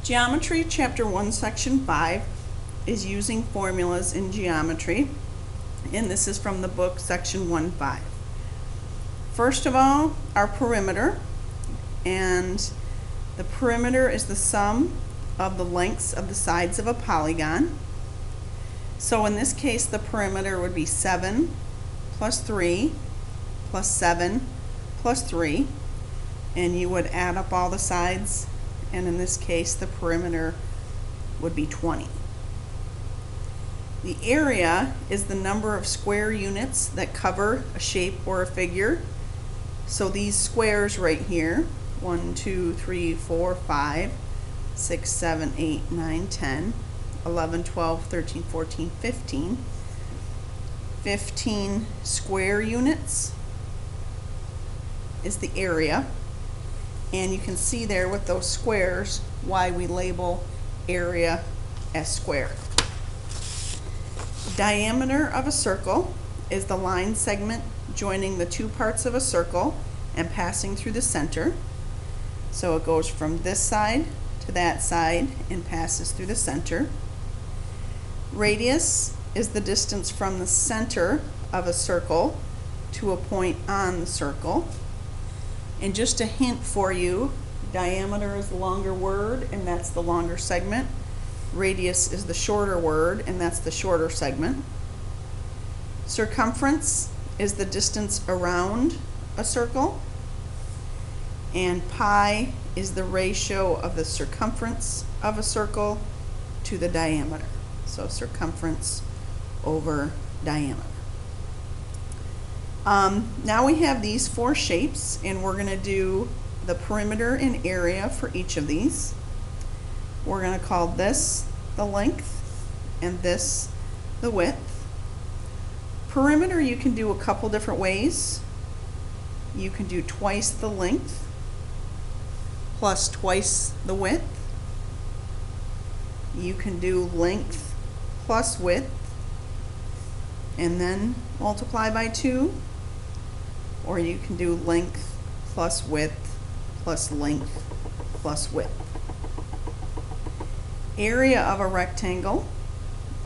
Geometry, Chapter 1, Section 5 is using formulas in geometry, and this is from the book Section 1.5. First of all, our perimeter, and the perimeter is the sum of the lengths of the sides of a polygon. So in this case, the perimeter would be 7 plus 3 plus 7 plus 3, and you would add up all the sides, and in this case the perimeter would be 20. The area is the number of square units that cover a shape or a figure. So these squares right here, 1, 2, 3, 4, 5, 6, 7, 8, 9, 10, 11, 12, 13, 14, 15. 15 square units is the area. And you can see there with those squares why we label area as square. Diameter of a circle is the line segment joining the two parts of a circle and passing through the center. So it goes from this side to that side and passes through the center. Radius is the distance from the center of a circle to a point on the circle. And just a hint for you, diameter is the longer word, and that's the longer segment. Radius is the shorter word, and that's the shorter segment. Circumference is the distance around a circle. And pi is the ratio of the circumference of a circle to the diameter. So circumference over diameter. Now we have these four shapes, and we're going to do the perimeter and area for each of these. We're going to call this the length and this the width. Perimeter you can do a couple different ways. You can do twice the length plus twice the width. You can do length plus width and then multiply by 2. Or you can do length plus width plus length plus width. Area of a rectangle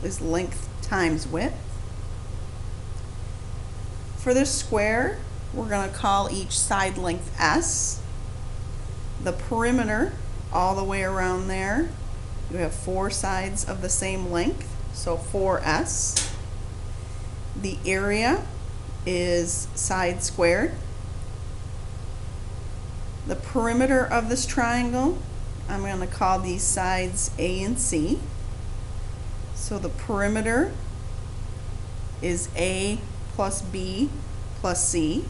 is length times width. For this square, we're going to call each side length S. The perimeter, all the way around there, you have 4 sides of the same length, so 4S. The area is side squared. The perimeter of this triangle, I'm going to call these sides A and C. So the perimeter is A plus B plus C.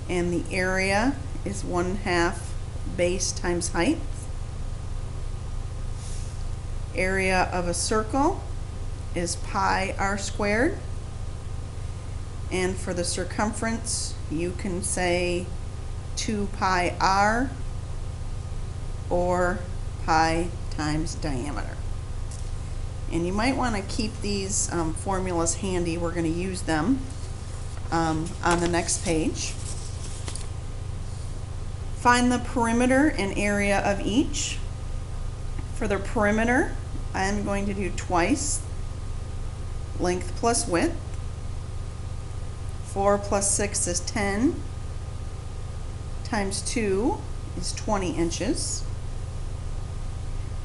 And the area is 1/2 base times height. Area of a circle is pi r squared. And for the circumference, you can say 2 pi r or pi times diameter. And you might want to keep these formulas handy. We're going to use them on the next page. Find the perimeter and area of each. For the perimeter, I'm going to do twice length plus width. 4 plus 6 is 10, times 2 is 20 inches,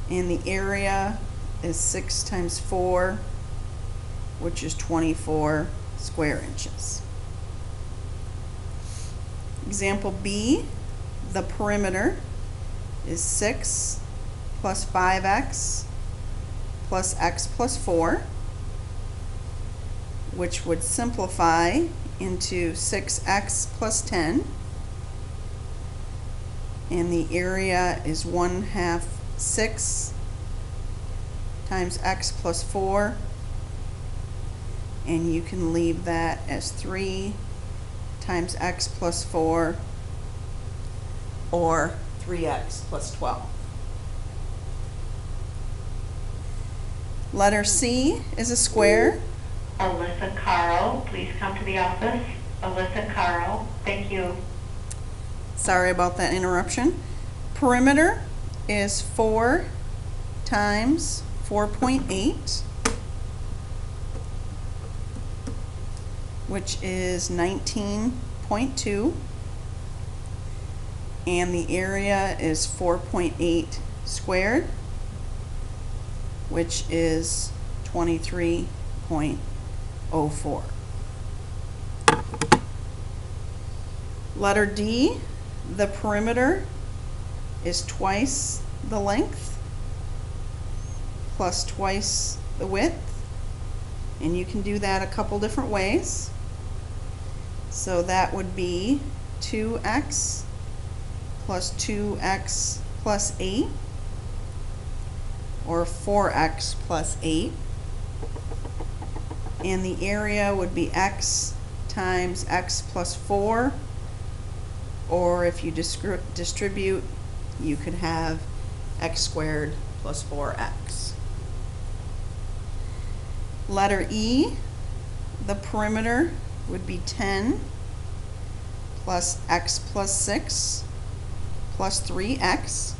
and the area is 6 times 4, which is 24 square inches. Example B, the perimeter is 6 plus 5x plus x plus 4, which would simplify into 6x plus 10, and the area is 1/2 6 times x plus 4, and you can leave that as 3 times x plus 4 or 3x plus 12. Letter C is a square. Alyssa Carl, please come to the office. Alyssa Carl, thank you. Sorry about that interruption. Perimeter is 4 times 4.8, which is 19.2, and the area is 4.8 squared, which is 23.04. Letter D, the perimeter is twice the length plus twice the width, and you can do that a couple different ways. So that would be 2x plus 2x plus 8, or 4x plus 8, and the area would be x times x plus 4, or if you distribute, you could have x squared plus 4x. Letter E, the perimeter would be 10 plus x plus 6 plus 3x.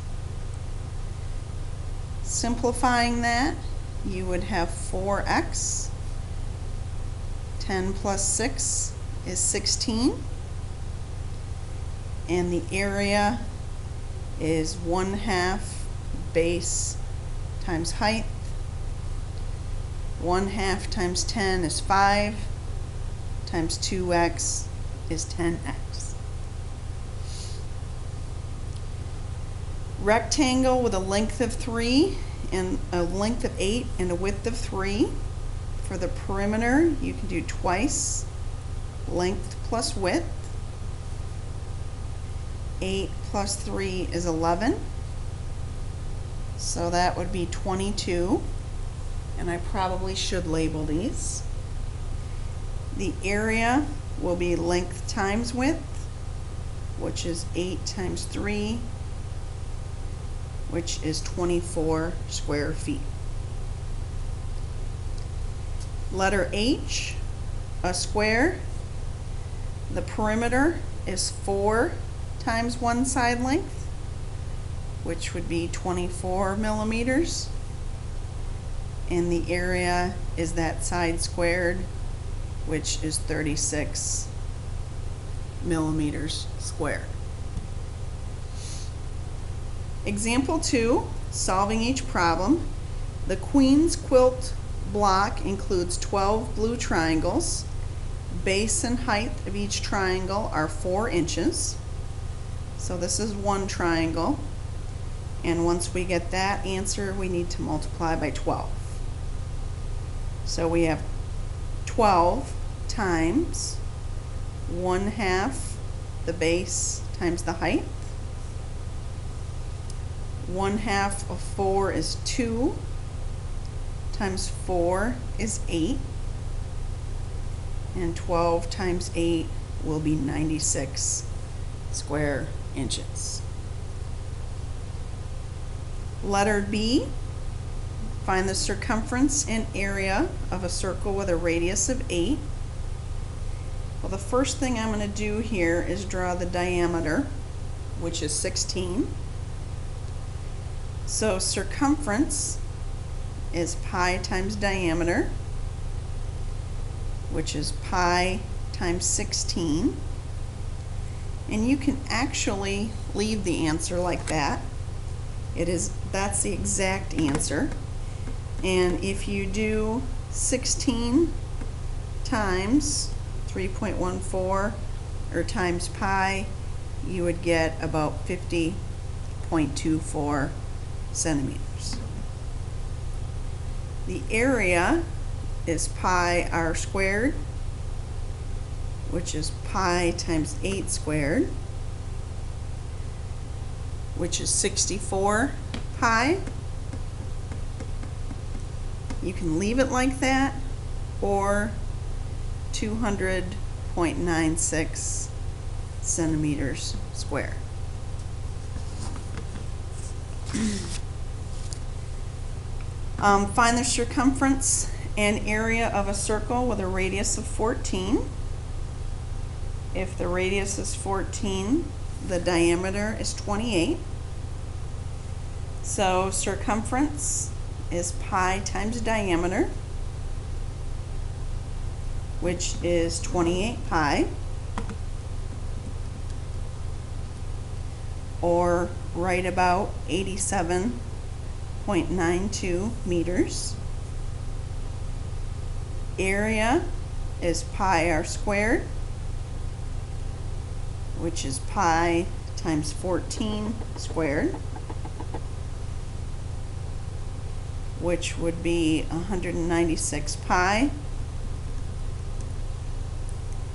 Simplifying that, you would have 4x. 10 plus 6 is 16. And the area is 1/2 base times height. 1/2 times 10 is 5, times 2x is 10x. Rectangle with a length of 3 and a length of 8 and a width of 3. For the perimeter, you can do twice length plus width. 8 plus 3 is 11. So that would be 22. And I probably should label these. The area will be length times width, which is 8 times 3, which is 24 square feet. Letter H, a square. The perimeter is 4 times one side length, which would be 24 millimeters. And the area is that side squared, which is 36 millimeters squared. Example 2, solving each problem. The Queen's quilt block includes 12 blue triangles. Base and height of each triangle are 4 inches. So this is one triangle. And once we get that answer, we need to multiply by 12. So we have 12 times 1/2 the base times the height. 1/2 of 4 is 2, times 4 is 8, and 12 times 8 will be 96 square inches. Letter B, find the circumference and area of a circle with a radius of 8. Well, the first thing I'm going to do here is draw the diameter, which is 16. So circumference is pi times diameter, which is pi times 16. And you can actually leave the answer like that. That's the exact answer. And if you do 16 times 3.14 or times pi, you would get about 50.24 centimeters. The area is pi r squared, which is pi times 8 squared, which is 64 pi. You can leave it like that, or 200.96 centimeters square. Find the circumference and area of a circle with a radius of 14. If the radius is 14, the diameter is 28. So circumference is pi times diameter, which is 28 pi, or right about 87.92 meters. Area is pi r squared, which is pi times 14 squared, which would be 196 pi,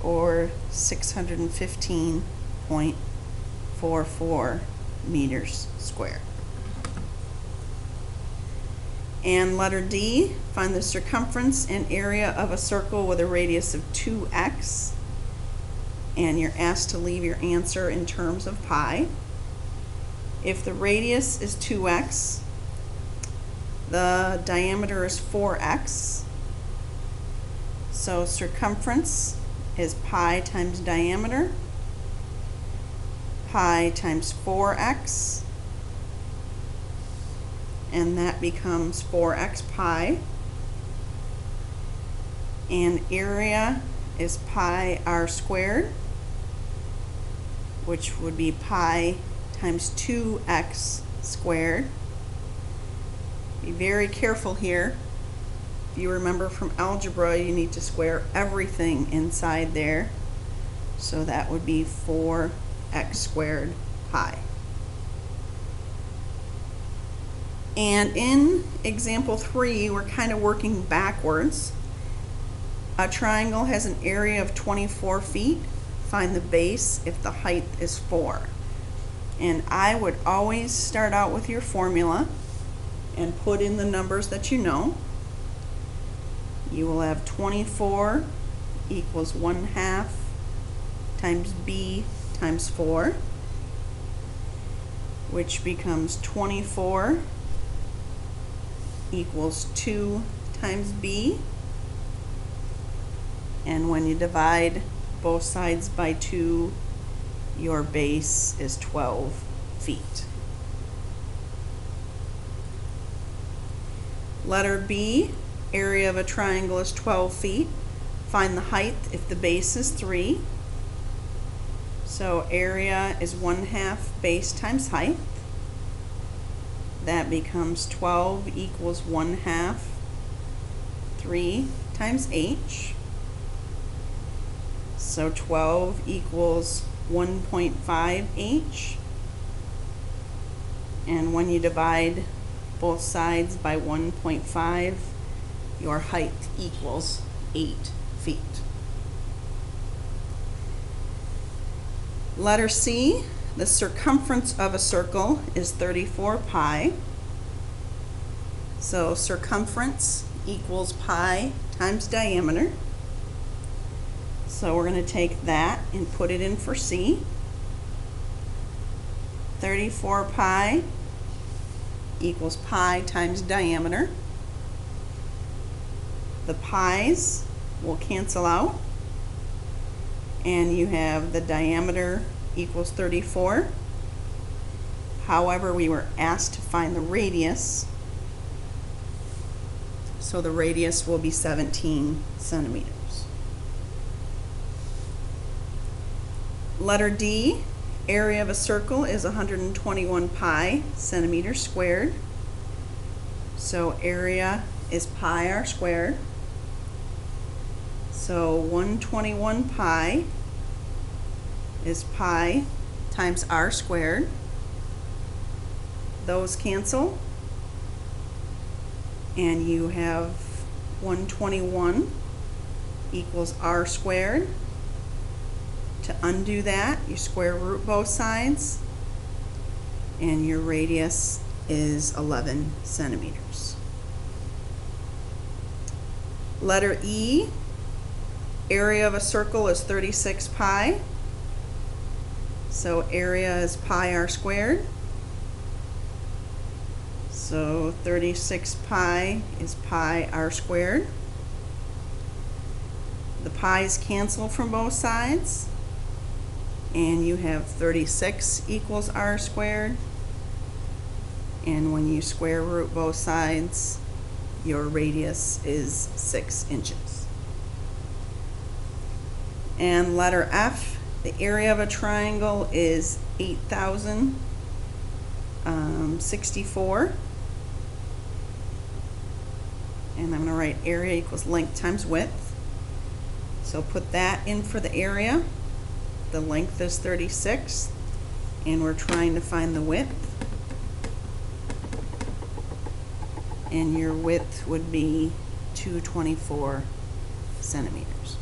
or 615.44 meters squared. And letter D, find the circumference and area of a circle with a radius of 2x. And you're asked to leave your answer in terms of pi. If the radius is 2x, the diameter is 4x. So circumference is pi times diameter, pi times 4x, and that becomes 4x pi. And area is pi r squared, which would be pi times 2x squared. Be very careful here. If you remember from algebra, you need to square everything inside there. So that would be 4x squared pi. And in example 3, we're kind of working backwards. A triangle has an area of 24 feet. Find the base if the height is 4. And I would always start out with your formula and put in the numbers that you know. You will have 24 equals 1/2 times b times 4, which becomes 24 equals 2 times b. And when you divide both sides by 2, your base is 12 feet. Letter B, area of a triangle is 12 feet. Find the height if the base is 3. So area is 1/2 base times height. That becomes 12 equals 1/2 3 times h. So 12 equals 1.5 h. And when you divide both sides by 1.5, your height equals 8 feet. Letter C, the circumference of a circle is 34 pi. So circumference equals pi times diameter. So we're going to take that and put it in for C. 34 pi equals pi times diameter. The pi's will cancel out, and you have the diameter equals 34. However, we were asked to find the radius, so the radius will be 17 centimeters. Letter D, area of a circle is 121 pi centimeters squared. So area is pi r squared. So 121 pi is pi times r squared. Those cancel, and you have 121 equals r squared. To undo that, you square root both sides, and your radius is 11 centimeters. Letter E, area of a circle is 36 pi. So area is pi r squared. So 36 pi is pi r squared. The pi's cancel from both sides, and you have 36 equals r squared. And when you square root both sides, your radius is 6 inches. And letter F, the area of a triangle is 8,064. And I'm going to write area equals length times width. So put that in for the area. The length is 36, and we're trying to find the width. And your width would be 224 centimeters.